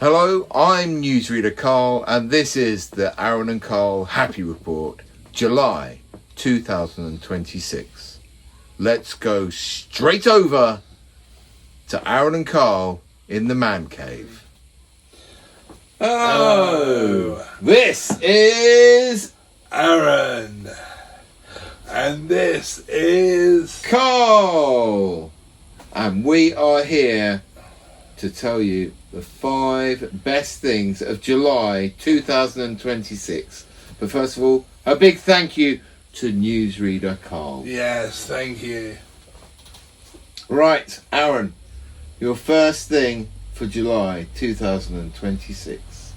Hello, I'm newsreader Carl, and this is the Arran and Carl Happy Report, July 2026. Let's go straight over to Arran and Carl in the man cave. Oh, this is Arran, and this is Carl, and we are here to tell you the 5 best things of July 2026. But first of all, a big thank you to newsreader Carl. Yes, thank you. Right, Arran, your first thing for July 2026.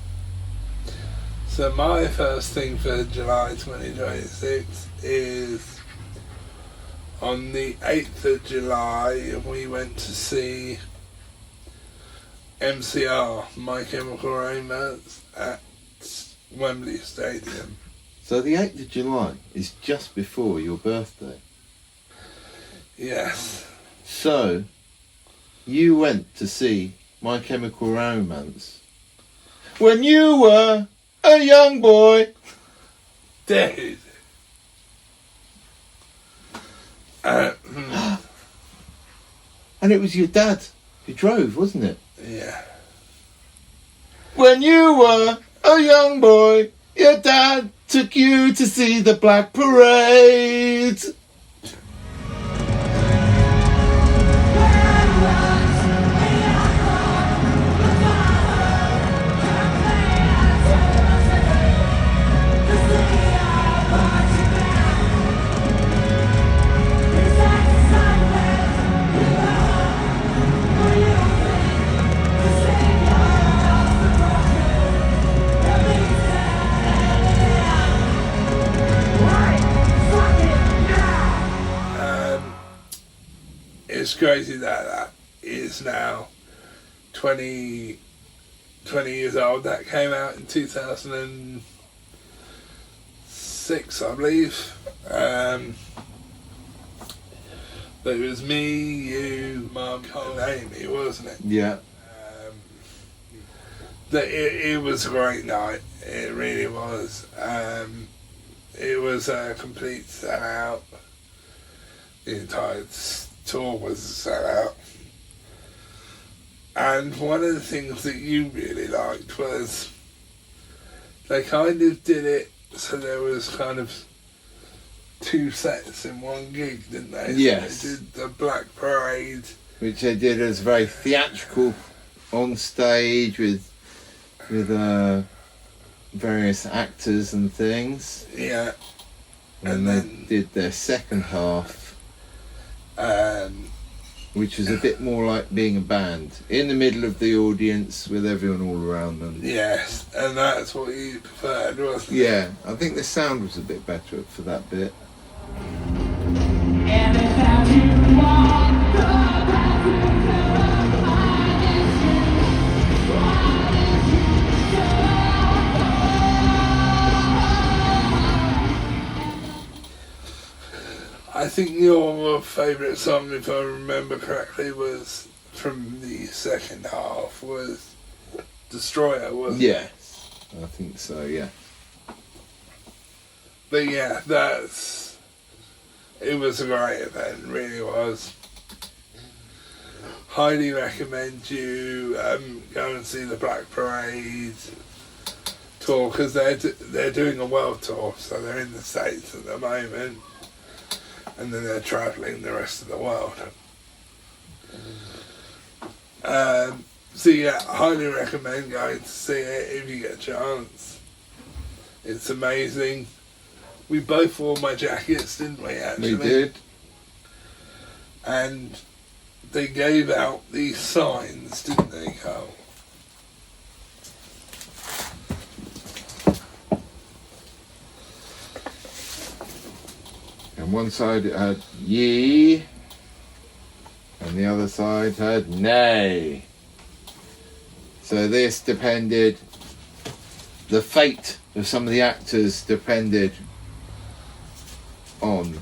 So my first thing for July 2026 is on the 8th of July we went to see MCR, My Chemical Romance, at Wembley Stadium. So the 8th of July is just before your birthday. Yes. So, you went to see My Chemical Romance when you were a young boy. Dude. And it was your dad who drove, wasn't it? Yeah. When you were a young boy, your dad took you to see the Black Parade. It's crazy that is now 20 years old. That came out in 2006, I believe. But it was me, you, Mum, and Amy, wasn't it? Yeah. It was a great night. It really was. It was a complete sellout. The entire tour was a sellout. And one of the things that you really liked was they kind of did it so there was kind of 2 sets in one gig, didn't they? Yes. So they did the Black Parade, Which they did as very theatrical on stage with various actors and things. yeah, And they did their second half, which was a bit more like being a band in the middle of the audience with everyone all around them. yes, and that's what you preferred, wasn't it? Yeah, I think the sound was a bit better for that bit. I think your favourite song, if I remember correctly, was from the second half, was Destroyer, wasn't it? Yes, I think so, yeah. But yeah, it was a great event, really was. Highly recommend you go and see the Black Parade tour, because they're doing a world tour, so they're in the States at the moment. And then they're travelling the rest of the world. So yeah, highly recommend going to see it if you get a chance. It's amazing. We both wore my jackets, didn't we, actually? We did. And they gave out these signs, didn't they, Carl? And one side it had ye, and the other side had nay. So this depended, the fate of some of the actors depended on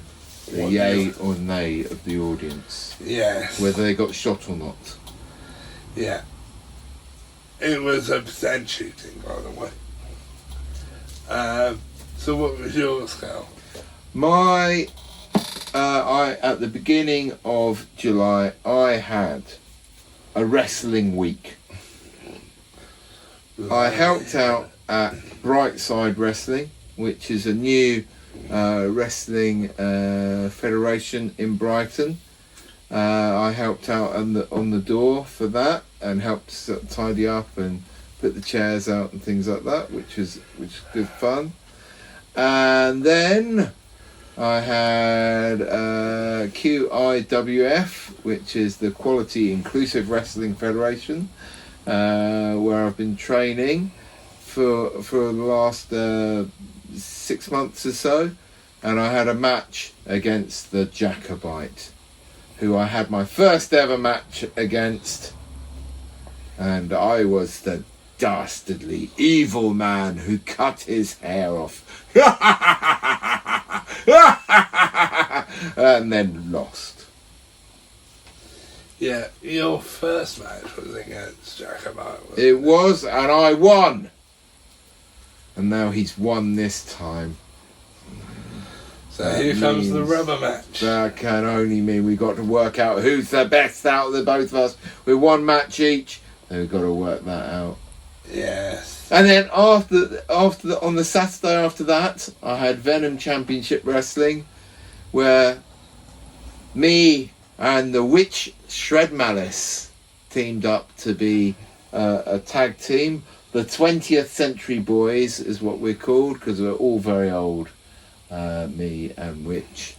the yay or nay of the audience. Yes. Whether they got shot or not. Yeah. It was a percent shooting, by the way. So what was yours, Cal? My, at the beginning of July, I had a wrestling week. I helped out at Brightside Wrestling, which is a new wrestling federation in Brighton. I helped out on the door for that and helped sort of tidy up and put the chairs out and things like that, which was good fun. And then I had QIWF, which is the Quality Inclusive Wrestling Federation, where I've been training for the last 6 months or so, and I had a match against the Jacobite, who I had my first ever match against, and I was the dastardly evil man who cut his hair off and then lost. Yeah, your first match was against Jacobite. It was, and I won. And now he's won this time. So here comes the rubber match. That can only mean we got to work out who's the best out of the both of us. With one match each, so we've got to work that out. Yes. And then on the Saturday after that, I had Venom Championship Wrestling, where me and the Witch Shred Malice teamed up to be a tag team. The 20th Century Boys is what we're called, because we're all very old, me and Witch.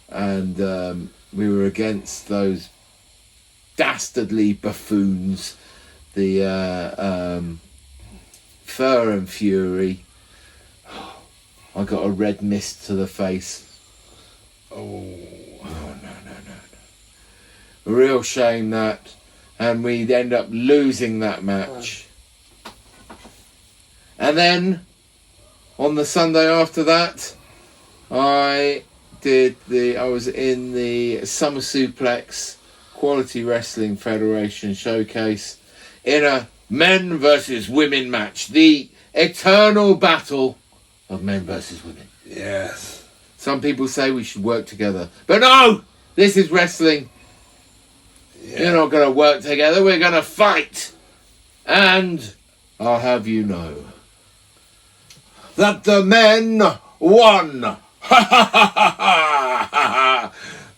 And we were against those dastardly buffoons, the Fur and Fury. I got a red mist to the face. Oh. No. A real shame that. And we'd end up losing that match. And then, on the Sunday after that, I was in the Summer Suplex Quality Wrestling Federation showcase in a men versus women match. The eternal battle of men versus women. Yes. Some people say we should work together. But no! This is wrestling. Yeah. You're not going to work together. We're going to fight. And I'll have you know that the men won.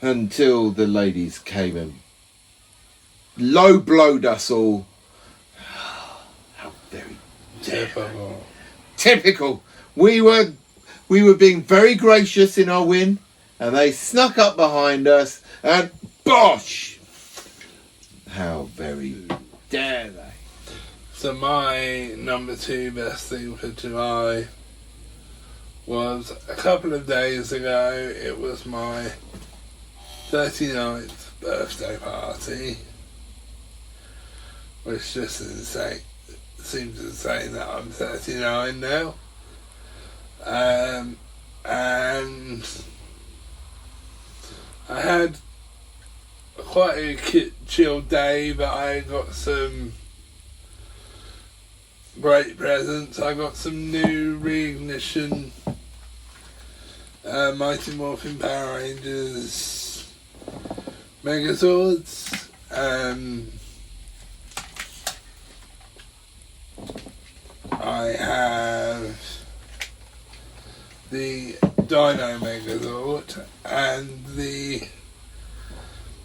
Until the ladies came and low blowed us all. How very typical. We were being very gracious in our win, and they snuck up behind us and bosh! How very dare they? So my number 2 best thing for July was a couple of days ago. It was my 39th birthday party, which just insane. Seems insane that I'm 39 now. And I had quite a chill day, but I got some great presents. I got some new Reignition Mighty Morphin Power Rangers Megazords. I have the Dino Megazord and the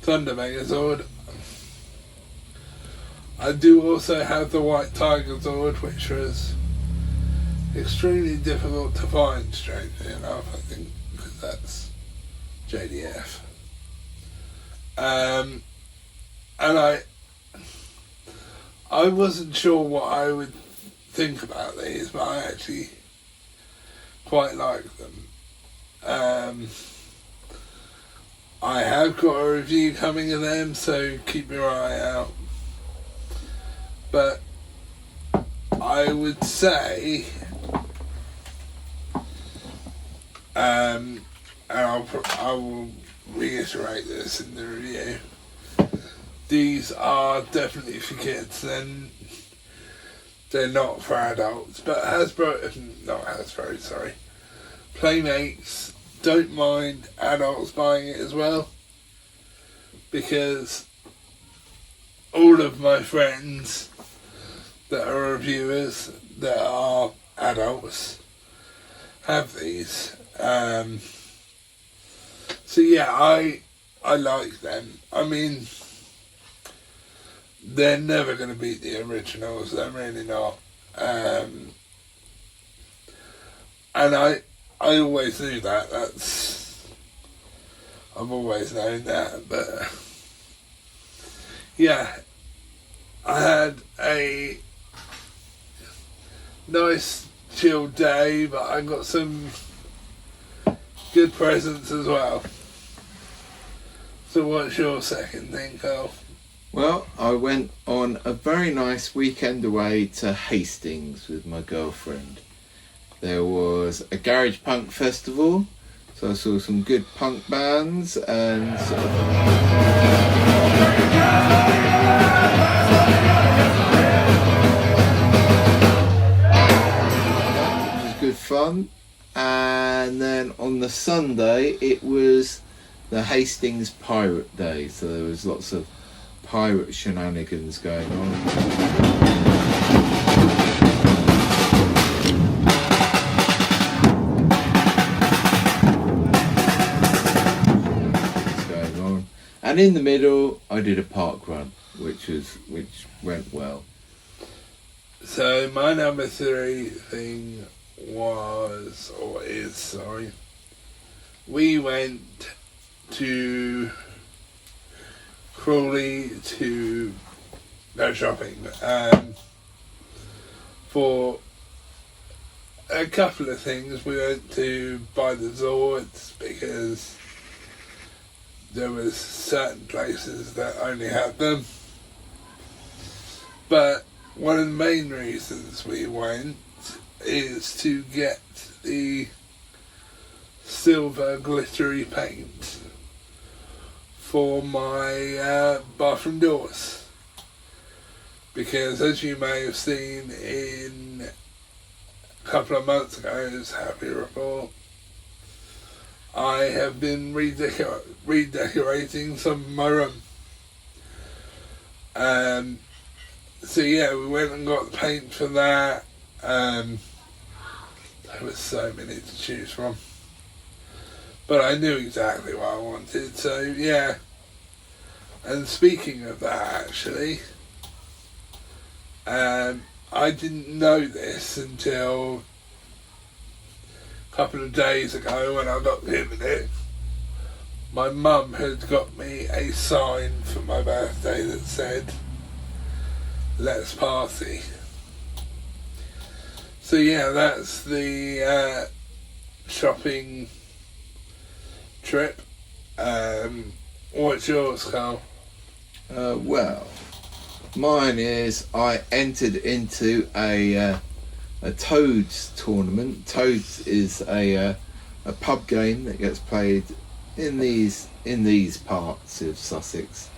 Thunder Megazord. I do also have the White Tiger Zord, which was extremely difficult to find, strangely enough, I think, because that's JDF. And I wasn't sure what I would think about these, but I actually quite like them. I have got a review coming of them, so keep your eye out. But I would say, and I will reiterate this in the review, these are definitely for kids. And they're not for adults. But Playmates don't mind adults buying it as well, because all of my friends that are reviewers that are adults have these. So yeah, I like them. I mean, they're never going to beat the originals. They're really not. And I always knew that. I've always known that. But yeah, I had a nice chill day, but I got some good presents as well. So what's your second thing, Carl? Well, I went on a very nice weekend away to Hastings with my girlfriend. There was a garage punk festival, so I saw some good punk bands and it was good fun. And then on the Sunday it was the Hastings Pirate Day, so there was lots of pirate shenanigans going on. And in the middle, I did a park run, which went well. So my number 3 thing is, we went to Crawley to go shopping for a couple of things. We went to buy the Zords because there was certain places that only had them. But one of the main reasons we went is to get the silver glittery paint for my bathroom doors, because as you may have seen in a couple of months ago's Happy Report, I have been redecorating some of my room. So yeah, we went and got the paint for that. There was so many to choose from, but I knew exactly what I wanted, so yeah. And speaking of that, actually, I didn't know this until a couple of days ago when I got given it. My mum had got me a sign for my birthday that said, "Let's party." So yeah, that's the shopping trip. What's yours, Carl? Well, mine is I entered into a Toads tournament. Toads is a pub game that gets played in these parts of Sussex,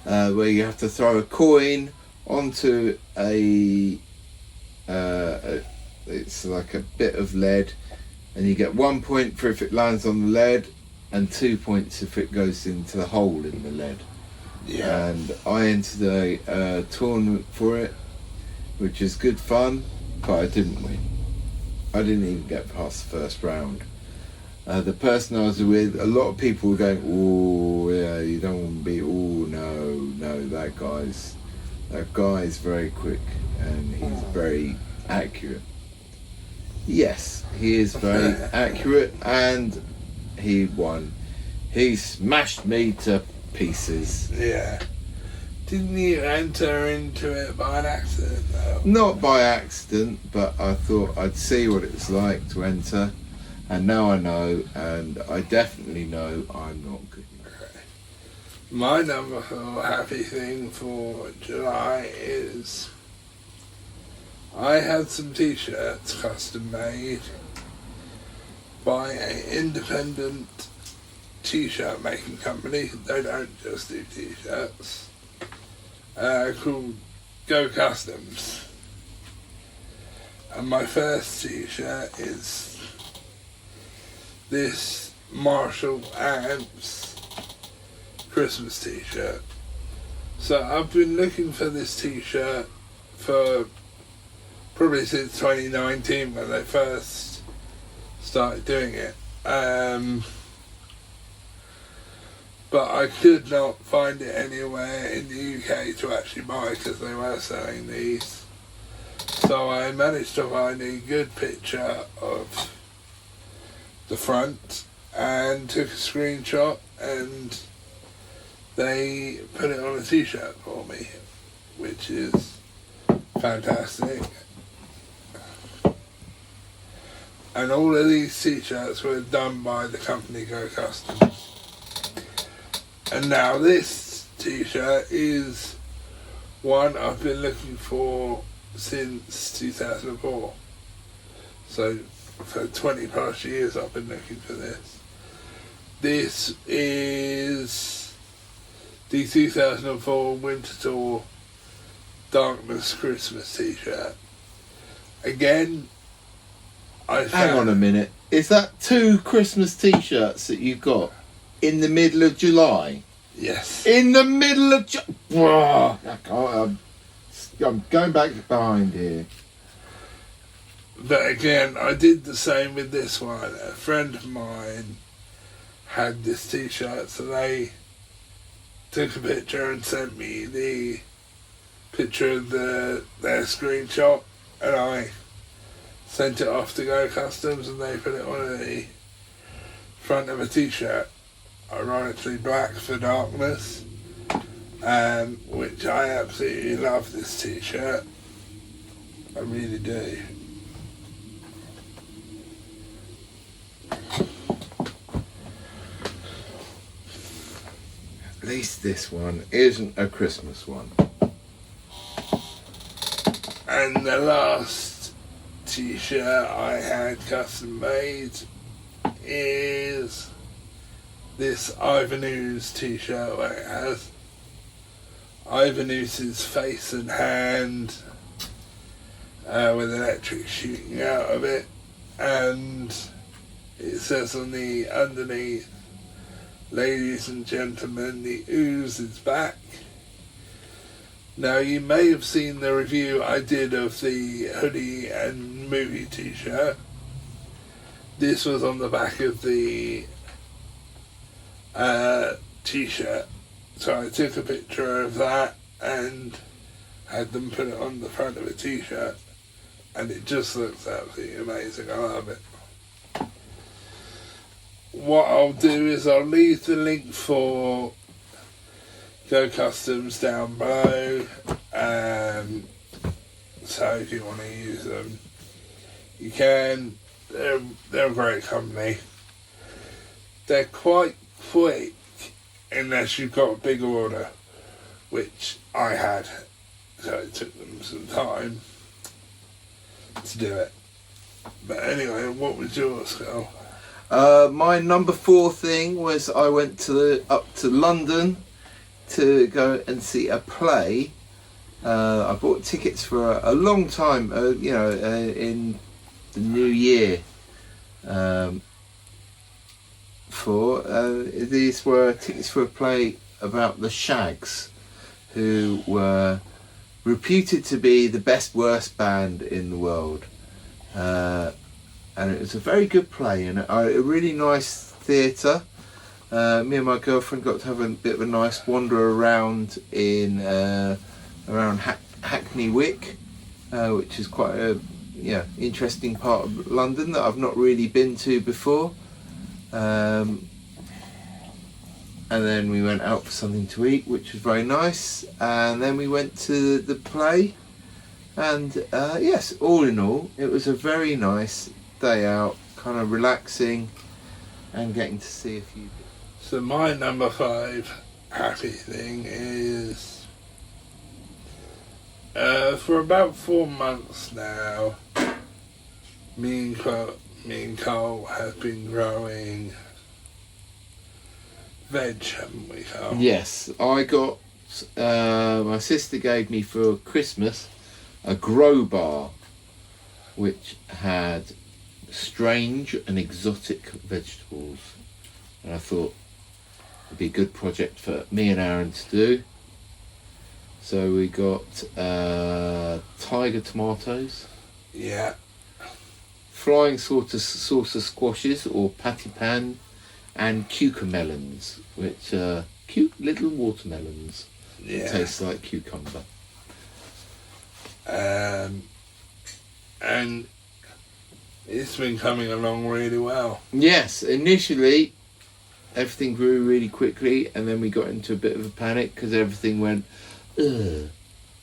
where you have to throw a coin onto it's like a bit of lead, and you get 1 point for if it lands on the lead, and 2 points if it goes into the hole in the lead. Yeah. And I entered a tournament for it, which is good fun, but I didn't win. I didn't even get past the first round. The person I was with, a lot of people were going, "Oh yeah, you don't want to be. Oh no, that guy's very quick and he's very accurate." Yes, he is very accurate, and he won. He smashed me to pieces. Yeah. Didn't you enter into it by an accident, though? Not by accident, but I thought I'd see what it was like to enter, and now I know, and I definitely know I'm not good. My number 4 happy thing for July is I had some t-shirts custom made by an independent t-shirt making company. They don't just do t-shirts, called GOCUSTM. And my first t-shirt is this Marshall Amps Christmas t-shirt. So I've been looking for this t-shirt for probably since 2019 when they first started doing it. But I could not find it anywhere in the UK to actually buy because they were selling these. So I managed to find a good picture of the front and took a screenshot, and they put it on a t-shirt for me, which is fantastic. And all of these t-shirts were done by the company GOCUSTM. And now this t-shirt is one I've been looking for since 2004. So for 20 plus years I've been looking for this. This is the 2004 Winter Tour Darkness Christmas t-shirt. Again, Hang on a minute. Is that 2 Christmas t-shirts that you got in the middle of July? Yes. In the middle of July. I'm going back behind here. But again, I did the same with this one. A friend of mine had this t-shirt, so they took a picture and sent me the picture of their screenshot, and I sent it off to GOCUSTM, and they put it on the front of a t-shirt, ironically black for darkness, which I absolutely love this t-shirt. I really do. At least this one isn't a Christmas one. And the last t-shirt I had custom made is this Ivanhoe's t-shirt where it has Ivanhoe's face and hand with electric shooting out of it, and it says on the underneath, "Ladies and gentlemen, the ooze is back." Now, you may have seen the review I did of the hoodie and movie t-shirt. This was on the back of the t-shirt. So I took a picture of that and had them put it on the front of a t-shirt. And it just looks absolutely amazing. I love it. What I'll do is I'll leave the link for GOCUSTMs down below, so if you want to use them you can. They're a great company. They're quite quick unless you've got a big order, which I had, so it took them some time to do it. But anyway, what was yours, Carl? My number 4 thing was I went up to London to go and see a play. I bought tickets for a long time, in the new year. These were tickets for a play about the Shags, who were reputed to be the best worst band in the world. And it was a very good play and a really nice theatre. Me and my girlfriend got to have a bit of a nice wander around in around Hackney Wick, which is quite a interesting part of London that I've not really been to before. And then we went out for something to eat, which was very nice. And then we went to the play. And yes, all in all, it was a very nice day out, kind of relaxing and getting to see a few bits. So my number 5 happy thing is for about 4 months now, me and Cole have been growing veg, haven't we, Carl? Yes, I got, my sister gave me for Christmas a grow bar which had strange and exotic vegetables. And I thought it'd be a good project for me and Arran to do. So we got tiger tomatoes, Yeah. flying saucer squashes or patty pan, and cucamelons, which are cute little watermelons. Yeah. It tastes like cucumber. And it's been coming along really well. Yes, initially everything grew really quickly, and then we got into a bit of a panic because everything went, ugh.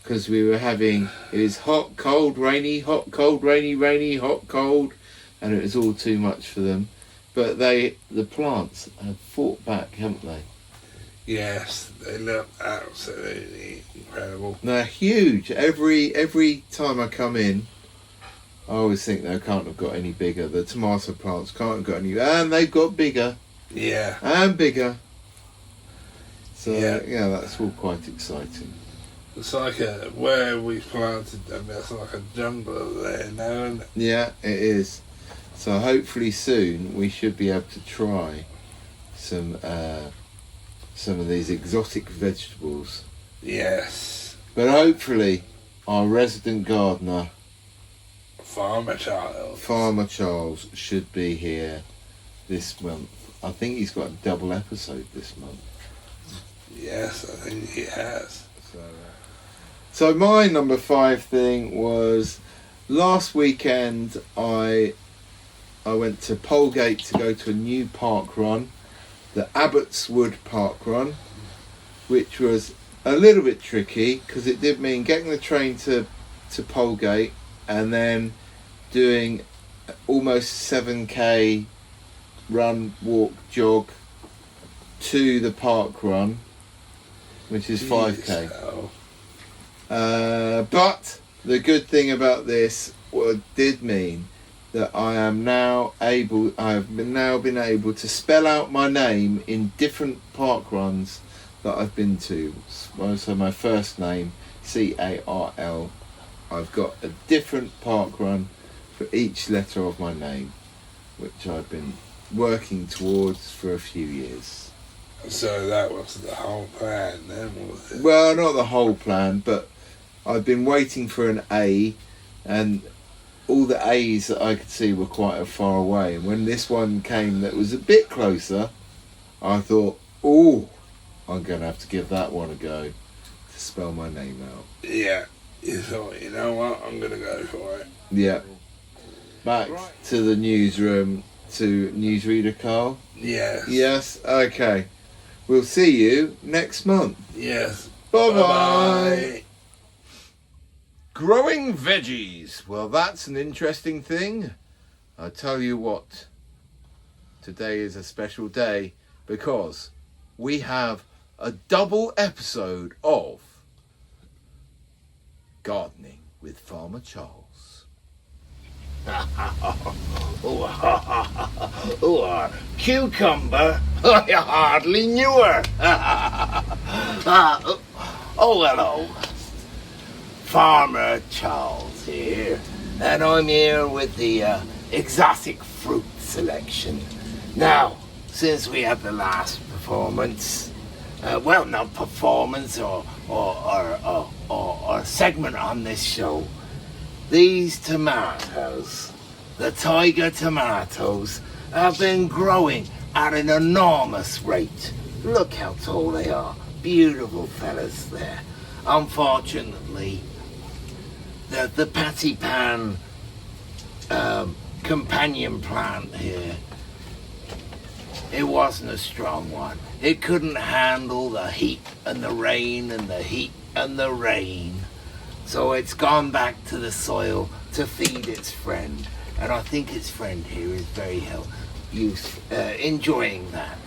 Because we were having, it was hot, cold, rainy, hot, cold, rainy, rainy, hot, cold, and it was all too much for them. But the plants have fought back, haven't they? Yes, they look absolutely incredible. They're huge. Every time I come in, I always think they can't have got any bigger. The tomato plants can't have got any, and they've got bigger. Yeah. And bigger. So Yeah. that's all quite exciting. It's like where we planted them, it's like a jungle there now, isn't it? Yeah, it is. So hopefully soon we should be able to try some of these exotic vegetables. Yes. But hopefully our resident gardener, Farmer Charles, should be here this month. I think he's got a double episode this month. Yes, I think he has. So my number 5 thing was last weekend I went to Polegate to go to a new park run, the Abbotswood Park Run, which was a little bit tricky because it did mean getting the train to Polegate and then doing almost 7k run, walk, jog to the park run, which is 5k. But the good thing about this did mean that I have now been able to spell out my name in different park runs that I've been to. So my first name, Carl. I've got a different park run for each letter of my name, which I've been working towards for a few years. So that was the whole plan then, was it? Well, not the whole plan, but I've been waiting for an A, and all the A's that I could see were quite far away. And when this one came that was a bit closer, I thought, oh, I'm going to have to give that one a go to spell my name out. Yeah. You thought, you know what, I'm going to go for it. Yeah. Back to the newsroom, to newsreader Carl. Yes. Yes, okay. We'll see you next month. Yes. Bye-bye. Growing veggies. Well, that's an interesting thing. I tell you what, today is a special day because we have a double episode of Gardening with Farmer Charles. Cucumber? I hardly knew her. Oh, hello. Farmer Charles here, and I'm here with the exotic fruit selection. Now, since we had the last performance, well, not performance or segment on this show, these tomatoes, the tiger tomatoes, have been growing at an enormous rate. Look how tall they are. Beautiful fellas there. Unfortunately, the patty pan companion plant here, it wasn't a strong one. It couldn't handle the heat and the rain and the heat and the rain. So it's gone back to the soil to feed its friend. And I think its friend here is very enjoying that.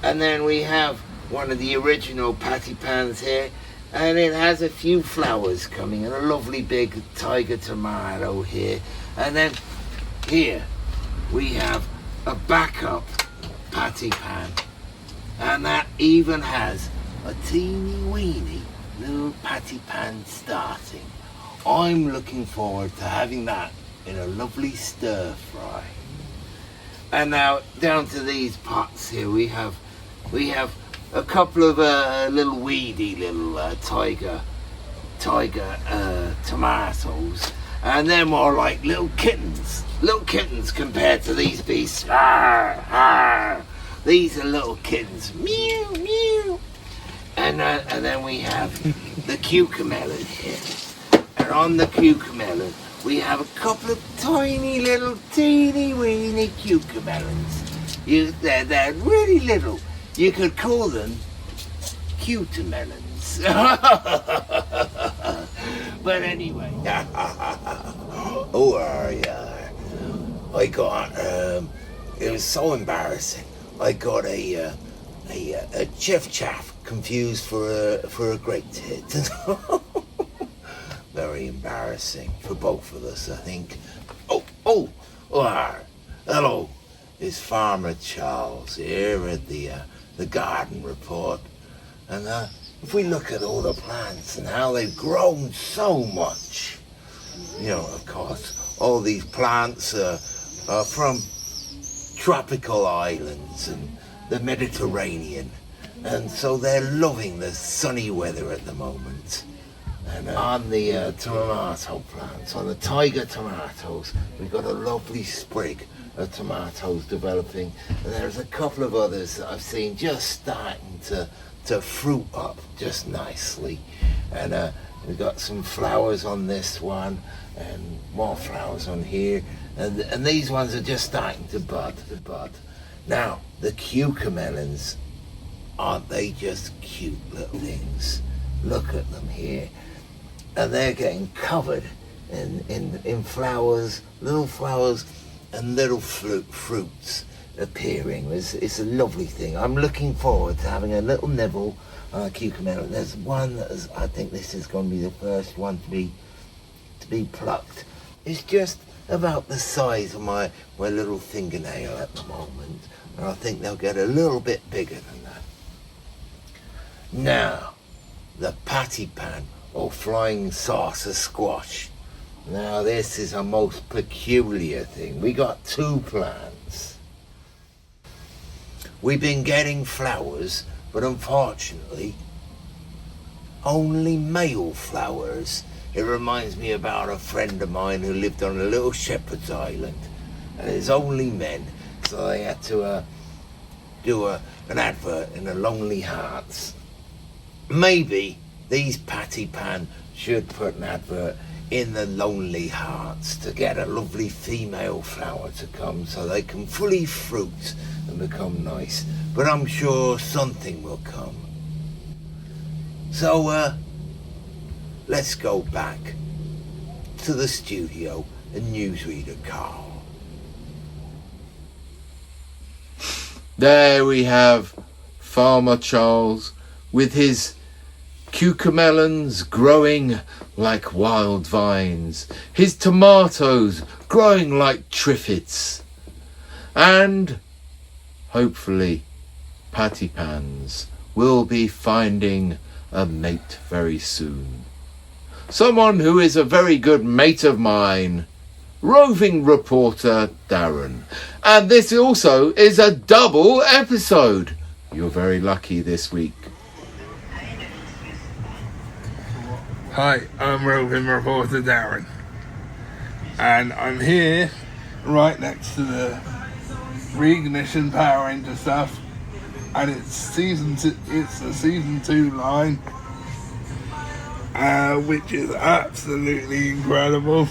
And then we have one of the original patty pans here, and it has a few flowers coming and a lovely big tiger tomato here. And then here we have a backup patty pan, and that even has a teeny weeny little patty pan starting. I'm looking forward to having that in a lovely stir fry. And now down to these pots here, we have a couple of little weedy little tiger tomatoes, and they're more like little kittens compared to these beasts. Arr, arr. These are little kittens, mew mew. And then we have the cucamelon here, and on the cucamelon we have a couple of tiny little teeny weeny cucamelons. They're really little. You could call them cutamelons. But anyway, oh, I got it was so embarrassing. I got a chiff chaff confused for a great tit. Very embarrassing for both of us, I think. Oh, hello. It's Farmer Charles here at the Garden Report. And if we look at all the plants and how they've grown so much, you know, of course, all these plants are from tropical islands and the Mediterranean. And so they're loving the sunny weather at the moment. And on the tomato plants, on the tiger tomatoes, we've got a lovely sprig of tomatoes developing, and there's a couple of others that I've seen just starting to fruit up just nicely. And we've got some flowers on this one, and more flowers on here, and these ones are just starting to bud. Now, the cucamelons, aren't they just cute little things? Look at them here. And they're getting covered in flowers, little flowers, and little fruits appearing. It's a lovely thing. I'm looking forward to having a little nibble on a cucumber. There's one that is, I think this is going to be the first one to be plucked. It's just about the size of my little fingernail at the moment, and I think they'll get a little bit bigger than that. Now, the patty pan, or flying saucer squash. Now this is a most peculiar thing. We got two plants. We've been getting flowers, but unfortunately, only male flowers. It reminds me about a friend of mine who lived on a little shepherd's island, and it's only men, so they had to do an advert in the Lonely Hearts. Maybe these patty pan should put an advert in the Lonely Hearts to get a lovely female flower to come so they can fully fruit and become nice. But I'm sure something will come. So let's go back to the studio and newsreader Carl. There we have Farmer Charles with his cucamelons growing like wild vines, his tomatoes growing like triffids, and hopefully patty pans will be finding a mate very soon. Someone who is a very good mate of mine, roving reporter Darren. And this also is a double episode. You're very lucky this week. Hi, I'm roving reporter Darren, and I'm here right next to the reignition Power Ranger stuff, and it's the season 2 line, which is absolutely incredible,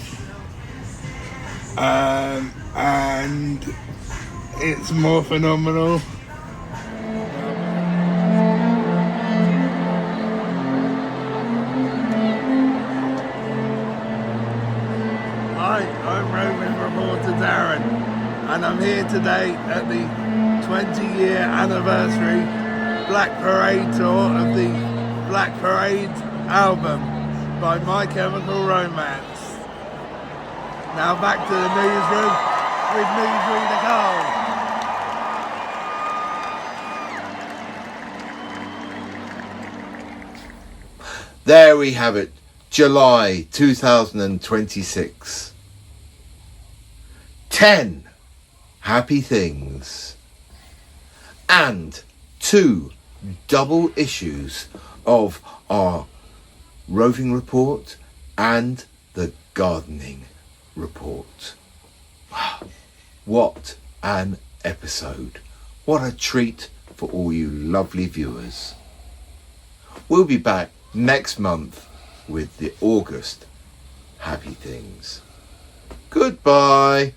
and it's more phenomenal. Hi, I'm roving reporter Darren, and I'm here today at the 20-year anniversary Black Parade tour of the Black Parade album by My Chemical Romance. Now back to the newsroom with newsreader Carl. There we have it. July 2026. 10 happy things. And 2 double issues of our roving report and the gardening report. Wow, what an episode. What a treat for all you lovely viewers. We'll be back next month with the August happy things. Goodbye.